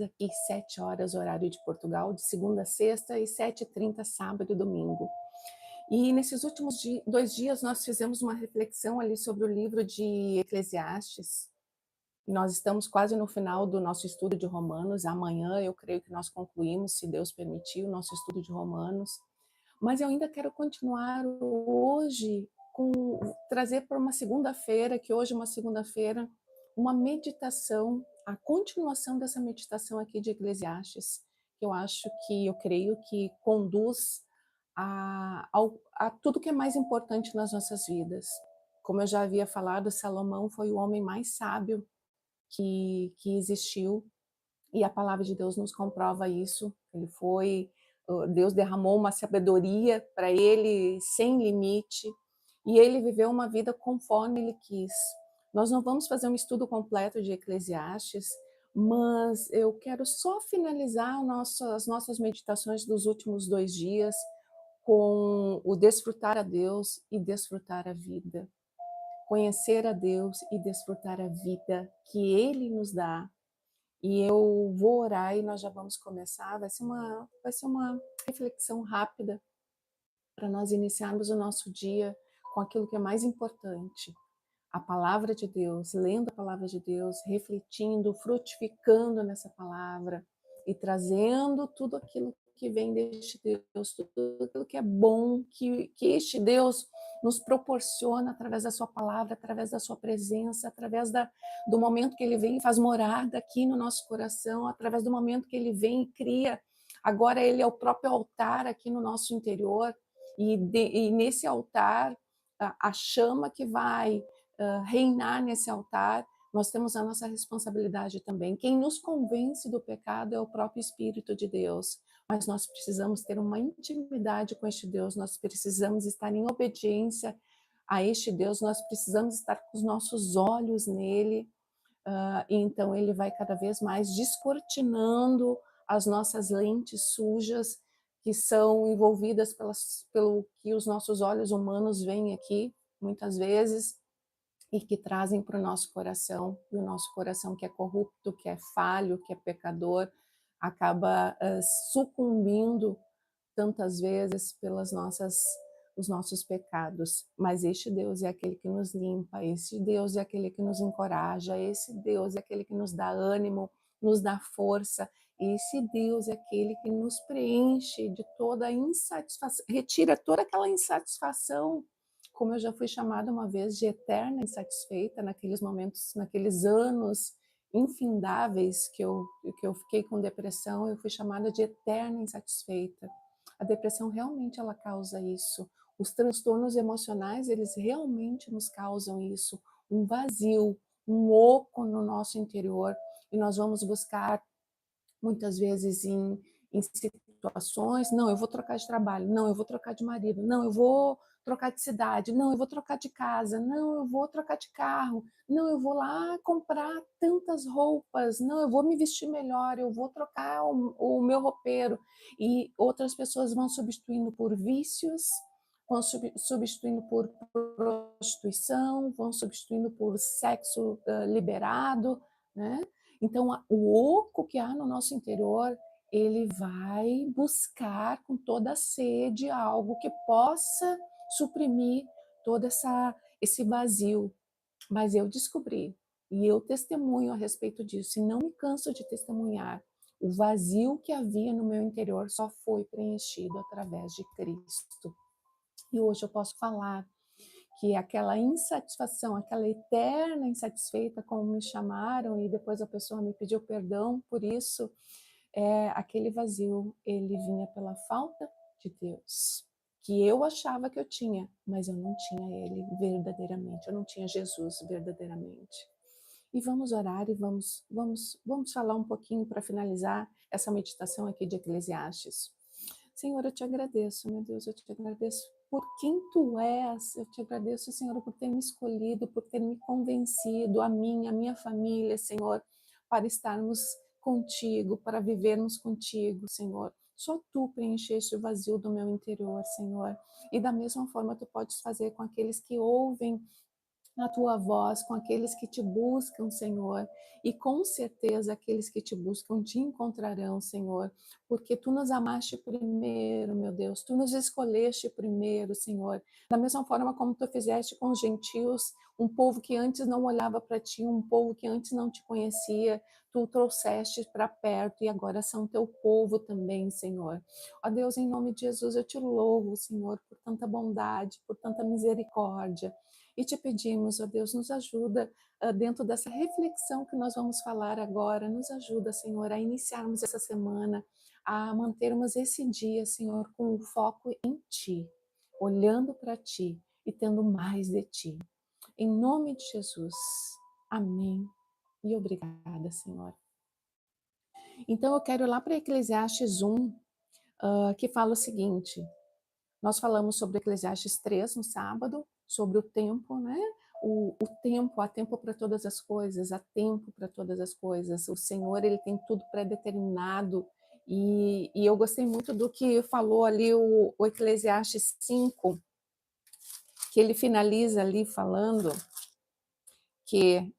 aqui 7 horas, horário de Portugal, de segunda a sexta, e 7h30, sábado e domingo. E nesses últimos 2 dias nós fizemos uma reflexão ali sobre o livro de Eclesiastes. Nós estamos quase no final do nosso estudo de Romanos. Amanhã eu creio que nós concluímos, se Deus permitir, o nosso estudo de Romanos. Mas eu ainda quero continuar hoje trazer para uma segunda-feira, que hoje é uma segunda-feira, uma meditação, a continuação dessa meditação aqui de Eclesiastes, que eu creio que conduz a tudo que é mais importante nas nossas vidas. Como eu já havia falado, Salomão foi o homem mais sábio que existiu, e a palavra de Deus nos comprova isso. Deus derramou uma sabedoria para ele sem limite, e ele viveu uma vida conforme ele quis. Nós não vamos fazer um estudo completo de Eclesiastes, mas eu quero só finalizar as nossas meditações dos últimos 2 dias com o desfrutar a Deus e desfrutar a vida. Conhecer a Deus e desfrutar a vida que Ele nos dá. E eu vou orar e nós já vamos começar. Vai ser uma reflexão rápida para nós iniciarmos o nosso dia com aquilo que é mais importante. A palavra de Deus, lendo a palavra de Deus, refletindo, frutificando nessa palavra e trazendo tudo aquilo que vem deste Deus, tudo aquilo que é bom, que este Deus nos proporciona através da sua palavra, através da sua presença, através do momento que ele vem e faz morada aqui no nosso coração, através do momento que ele vem e cria. Agora ele é o próprio altar aqui no nosso interior, e nesse altar, a chama que vai reinar nesse altar, nós temos a nossa responsabilidade também. Quem nos convence do pecado é o próprio Espírito de Deus, mas nós precisamos ter uma intimidade com este Deus, nós precisamos estar em obediência a este Deus, nós precisamos estar com os nossos olhos nele, e então ele vai cada vez mais descortinando as nossas lentes sujas que são envolvidas pelo que os nossos olhos humanos veem aqui, muitas vezes, e que trazem para o nosso coração, e o nosso coração que é corrupto, que é falho, que é pecador, acaba sucumbindo tantas vezes os nossos pecados. Mas este Deus é aquele que nos limpa, este Deus é aquele que nos encoraja, esse Deus é aquele que nos dá ânimo, nos dá força, esse Deus é aquele que nos preenche de toda a insatisfação, retira toda aquela insatisfação, como eu já fui chamada uma vez de eterna insatisfeita naqueles momentos, naqueles anos infindáveis que eu fiquei com depressão, eu fui chamada de eterna insatisfeita. A depressão realmente ela causa isso. Os transtornos emocionais, eles realmente nos causam isso, um vazio, um oco no nosso interior, e nós vamos buscar muitas vezes em situações, não, eu vou trocar de trabalho, não, eu vou trocar de marido, não, eu vou trocar de cidade, não, eu vou trocar de casa, não, eu vou trocar de carro, não, eu vou lá comprar tantas roupas, não, eu vou me vestir melhor, eu vou trocar o meu roupeiro. E outras pessoas vão substituindo por vícios, vão substituindo por prostituição, vão substituindo por sexo liberado, né? Então, o oco que há no nosso interior, ele vai buscar com toda a sede algo que possa suprimir todo esse vazio. Mas eu descobri, e eu testemunho a respeito disso, e não me canso de testemunhar, o vazio que havia no meu interior só foi preenchido através de Cristo. E hoje eu posso falar que aquela insatisfação, aquela eterna insatisfeita, como me chamaram, e depois a pessoa me pediu perdão por isso, aquele vazio, ele vinha pela falta de Deus, que eu achava que eu tinha, mas eu não tinha Ele verdadeiramente, eu não tinha Jesus verdadeiramente. E vamos orar e vamos falar um pouquinho para finalizar essa meditação aqui de Eclesiastes. Senhor, eu te agradeço, meu Deus, eu te agradeço por quem tu és, eu te agradeço, Senhor, por ter me escolhido, por ter me convencido, a minha família, Senhor, para estarmos contigo, para vivermos contigo, Senhor. Só tu preencheste o vazio do meu interior, Senhor. E da mesma forma tu podes fazer com aqueles que ouvem a tua voz com aqueles que te buscam, Senhor. E com certeza aqueles que te buscam te encontrarão, Senhor, porque tu nos amaste primeiro, meu Deus, tu nos escolheste primeiro, Senhor. Da mesma forma como tu fizeste com os gentios, um povo que antes não olhava para ti, um povo que antes não te conhecia, tu o trouxeste para perto e agora são teu povo também, Senhor. Ó Deus, em nome de Jesus, eu te louvo, Senhor, por tanta bondade, por tanta misericórdia. E te pedimos, ó Deus, nos ajuda dentro dessa reflexão que nós vamos falar agora, nos ajuda, Senhor, a iniciarmos essa semana, a mantermos esse dia, Senhor, com o foco em Ti, olhando para Ti e tendo mais de Ti. Em nome de Jesus. Amém. E obrigada, Senhor. Então eu quero ir lá para Eclesiastes 1, que fala o seguinte: nós falamos sobre Eclesiastes 3 no sábado, sobre o tempo, né? O tempo, há tempo para todas as coisas, há tempo para todas as coisas. O Senhor, ele tem tudo pré-determinado. E eu gostei muito do que falou ali o Eclesiastes 5, que ele finaliza ali falando que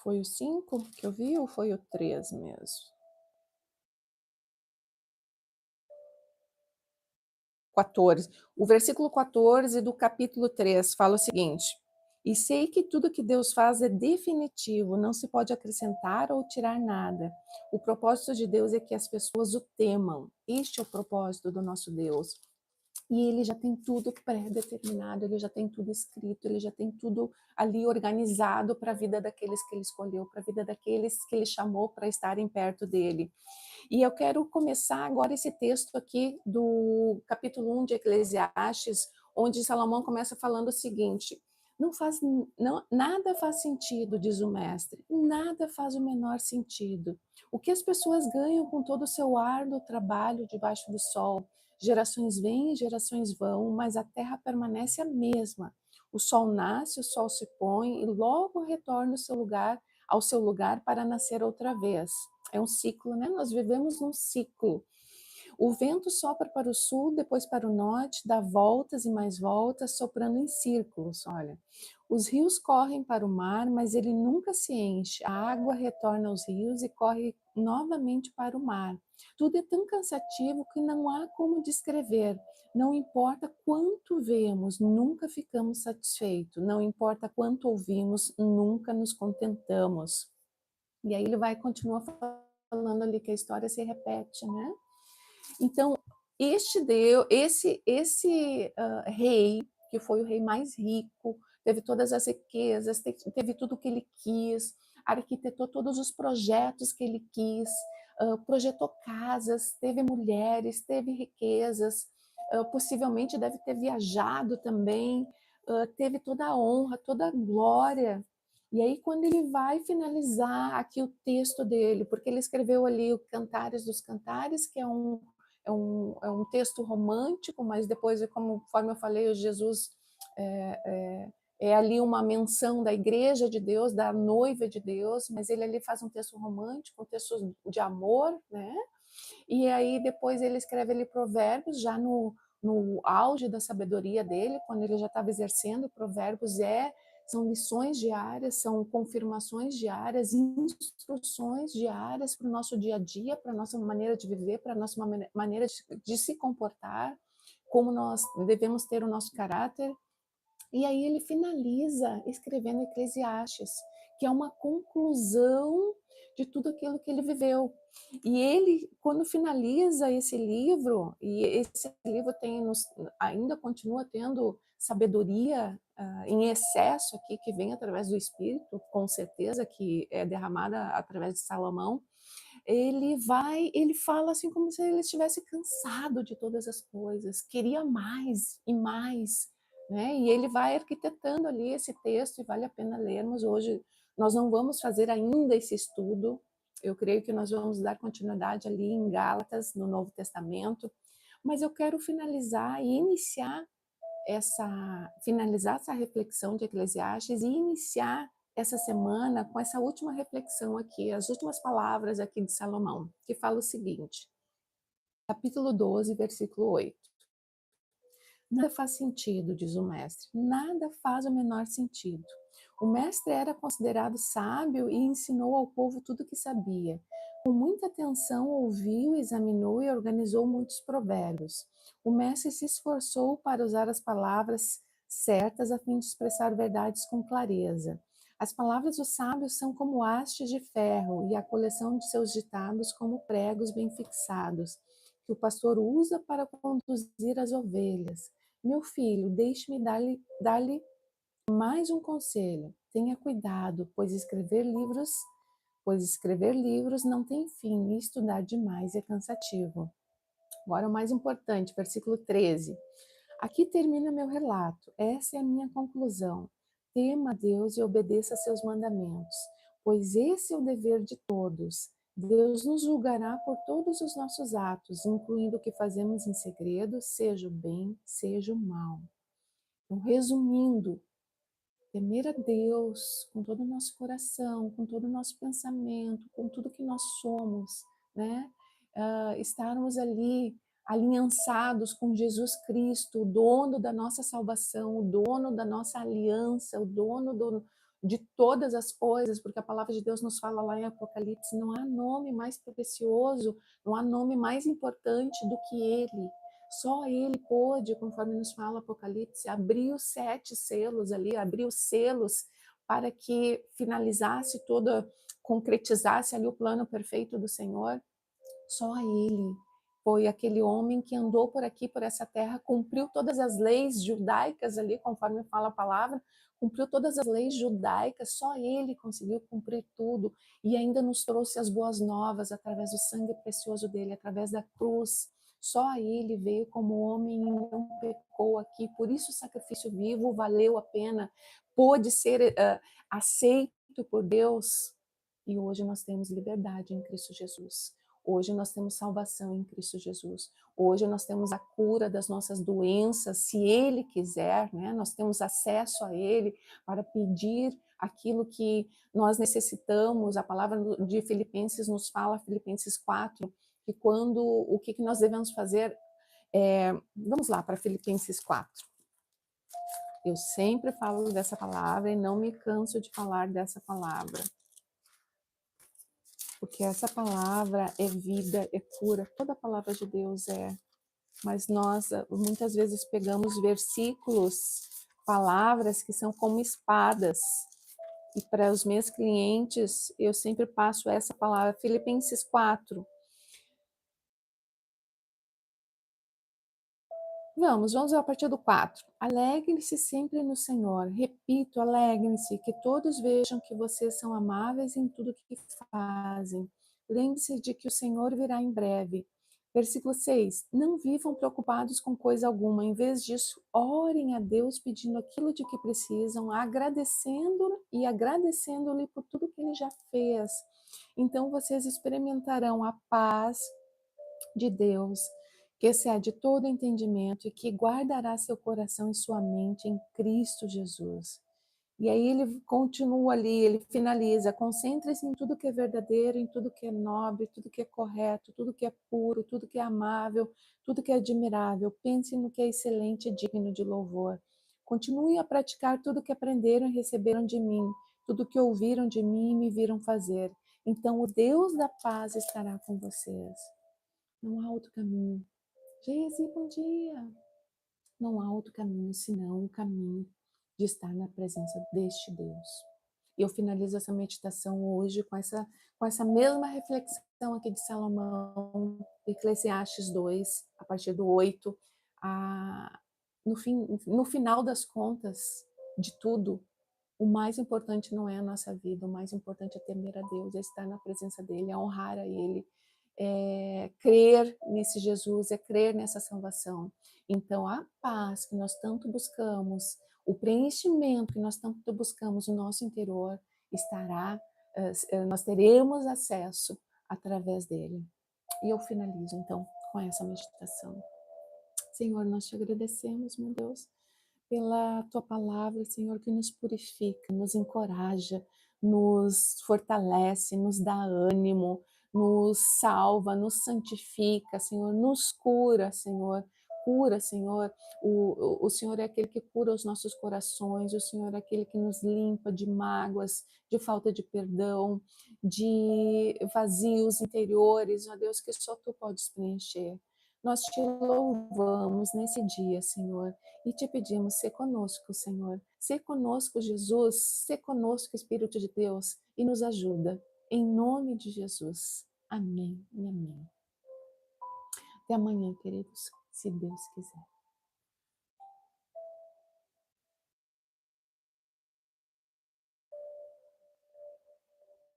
foi o 5 que eu vi ou foi o 3 mesmo? 14. O versículo 14 do capítulo 3 fala o seguinte: E sei que tudo que Deus faz é definitivo, não se pode acrescentar ou tirar nada. O propósito de Deus é que as pessoas o temam. Este é o propósito do nosso Deus. E ele já tem tudo pré-determinado, ele já tem tudo escrito, ele já tem tudo ali organizado para a vida daqueles que ele escolheu, para a vida daqueles que ele chamou para estarem perto dele. E eu quero começar agora esse texto aqui do capítulo 1 de Eclesiastes, onde Salomão começa falando o seguinte: nada faz sentido, diz o mestre, nada faz o menor sentido. O que as pessoas ganham com todo o seu árduo trabalho debaixo do sol? Gerações vêm e gerações vão, mas a terra permanece a mesma. O sol nasce, o sol se põe e logo retorna ao seu lugar para nascer outra vez. É um ciclo, né? Nós vivemos num ciclo. O vento sopra para o sul, depois para o norte, dá voltas e mais voltas, soprando em círculos, olha. Os rios correm para o mar, mas ele nunca se enche. A água retorna aos rios e corre novamente para o mar. Tudo é tão cansativo que não há como descrever. Não importa quanto vemos, nunca ficamos satisfeitos. Não importa quanto ouvimos, nunca nos contentamos. E aí ele vai continuar falando ali que a história se repete, né? Então, esse rei, que foi o rei mais rico, teve todas as riquezas, teve tudo o que ele quis, arquitetou todos os projetos que ele quis, projetou casas, teve mulheres, teve riquezas, possivelmente deve ter viajado também, teve toda a honra, toda a glória. E aí, quando ele vai finalizar aqui o texto dele, porque ele escreveu ali o Cantares dos Cantares, que é um texto romântico, mas depois, conforme eu falei, o Jesus é, é, é ali uma menção da igreja de Deus, da noiva de Deus, mas ele ali faz um texto romântico, um texto de amor, né? E aí depois ele escreve ali Provérbios, já no auge da sabedoria dele, quando ele já estava exercendo. Provérbios são lições diárias, são confirmações diárias, instruções diárias para o nosso dia a dia, para a nossa maneira de viver, para a nossa maneira de se comportar, como nós devemos ter o nosso caráter. E aí ele finaliza escrevendo Eclesiastes, que é uma conclusão de tudo aquilo que ele viveu. E ele, quando finaliza esse livro, e esse livro ainda continua tendo sabedoria em excesso aqui, que vem através do Espírito, com certeza, que é derramada através de Salomão, ele fala assim como se ele estivesse cansado de todas as coisas, queria mais e mais, né? E ele vai arquitetando ali esse texto e vale a pena lermos. Hoje nós não vamos fazer ainda esse estudo, eu creio que nós vamos dar continuidade ali em Gálatas, no Novo Testamento, mas eu quero finalizar e finalizar essa reflexão de Eclesiastes e iniciar essa semana com essa última reflexão aqui, as últimas palavras aqui de Salomão, que fala o seguinte, capítulo 12, versículo 8. Nada faz sentido, diz o mestre, nada faz o menor sentido. O mestre era considerado sábio e ensinou ao povo tudo o que sabia. Com muita atenção, ouviu, examinou e organizou muitos provérbios. O mestre se esforçou para usar as palavras certas a fim de expressar verdades com clareza. As palavras dos sábios são como hastes de ferro e a coleção de seus ditados como pregos bem fixados, que o pastor usa para conduzir as ovelhas. Meu filho, deixe-me dar-lhe mais um conselho. Tenha cuidado, pois escrever livros não tem fim e estudar demais é cansativo. Agora o mais importante, versículo 13. Aqui termina meu relato. Essa é a minha conclusão. Tema a Deus e obedeça a seus mandamentos, pois esse é o dever de todos. Deus nos julgará por todos os nossos atos, incluindo o que fazemos em segredo, seja o bem, seja o mal. Então, resumindo, temer a Deus com todo o nosso coração, com todo o nosso pensamento, com tudo que nós somos, né? Estarmos ali aliançados com Jesus Cristo, o dono da nossa salvação, o dono da nossa aliança, o dono de todas as coisas, porque a palavra de Deus nos fala lá em Apocalipse, não há nome mais precioso, não há nome mais importante do que Ele. Só ele pôde, conforme nos fala Apocalipse, abrir os 7 selos ali, abrir os selos para que finalizasse toda, concretizasse ali o plano perfeito do Senhor. Só ele foi aquele homem que andou por aqui, por essa terra, cumpriu todas as leis judaicas ali, conforme fala a palavra, cumpriu todas as leis judaicas, só ele conseguiu cumprir tudo e ainda nos trouxe as boas novas através do sangue precioso dele, através da cruz. Só ele veio como homem e não pecou aqui, por isso o sacrifício vivo valeu a pena, pôde ser aceito por Deus. E hoje nós temos liberdade em Cristo Jesus. Hoje nós temos salvação em Cristo Jesus. Hoje nós temos a cura das nossas doenças, se Ele quiser, né? Nós temos acesso a Ele para pedir aquilo que nós necessitamos. A palavra de Filipenses nos fala, Filipenses 4, que quando, o que nós devemos fazer, vamos lá para Filipenses 4. Eu sempre falo dessa palavra e não me canso de falar dessa palavra. Porque essa palavra é vida, é cura, toda a palavra de Deus é. Mas nós muitas vezes pegamos versículos, palavras que são como espadas. E para os meus clientes, eu sempre passo essa palavra, Filipenses 4. Vamos a partir do 4. Alegrem-se sempre no Senhor. Repito, alegrem-se, que todos vejam que vocês são amáveis em tudo que fazem. Lembre-se de que o Senhor virá em breve. Versículo 6. Não vivam preocupados com coisa alguma. Em vez disso, orem a Deus pedindo aquilo de que precisam, agradecendo-lhe por tudo que ele já fez. Então vocês experimentarão a paz de Deus, que excede todo entendimento e que guardará seu coração e sua mente em Cristo Jesus. E aí ele continua ali, ele finaliza, concentre-se em tudo que é verdadeiro, em tudo que é nobre, tudo que é correto, tudo que é puro, tudo que é amável, tudo que é admirável. Pense no que é excelente e digno de louvor. Continue a praticar tudo que aprenderam e receberam de mim, tudo que ouviram de mim e me viram fazer. Então o Deus da paz estará com vocês. Não há outro caminho. Geise, bom dia. Não há outro caminho senão o caminho de estar na presença deste Deus. E eu finalizo essa meditação hoje com essa mesma reflexão aqui de Salomão, Eclesiastes 2, a partir do 8. No final das contas de tudo, o mais importante não é a nossa vida, o mais importante é temer a Deus, é estar na presença dEle, é honrar a Ele, é crer nesse Jesus, é crer nessa salvação. Então, a paz que nós tanto buscamos, o preenchimento que nós tanto buscamos no nosso interior, nós teremos acesso através dele. E eu finalizo, então, com essa meditação. Senhor, nós te agradecemos, meu Deus, pela tua palavra, Senhor, que nos purifica, nos encoraja, nos fortalece, nos dá ânimo, nos salva, nos santifica, Senhor, nos cura, Senhor, cura, Senhor. O Senhor é aquele que cura os nossos corações, o Senhor é aquele que nos limpa de mágoas, de falta de perdão, de vazios interiores, ó Deus, que só Tu podes preencher. Nós te louvamos nesse dia, Senhor, e te pedimos, ser conosco, Senhor. Ser conosco, Jesus, ser conosco, Espírito de Deus, e nos ajuda. Em nome de Jesus. Amém e amém. Até amanhã, queridos, se Deus quiser.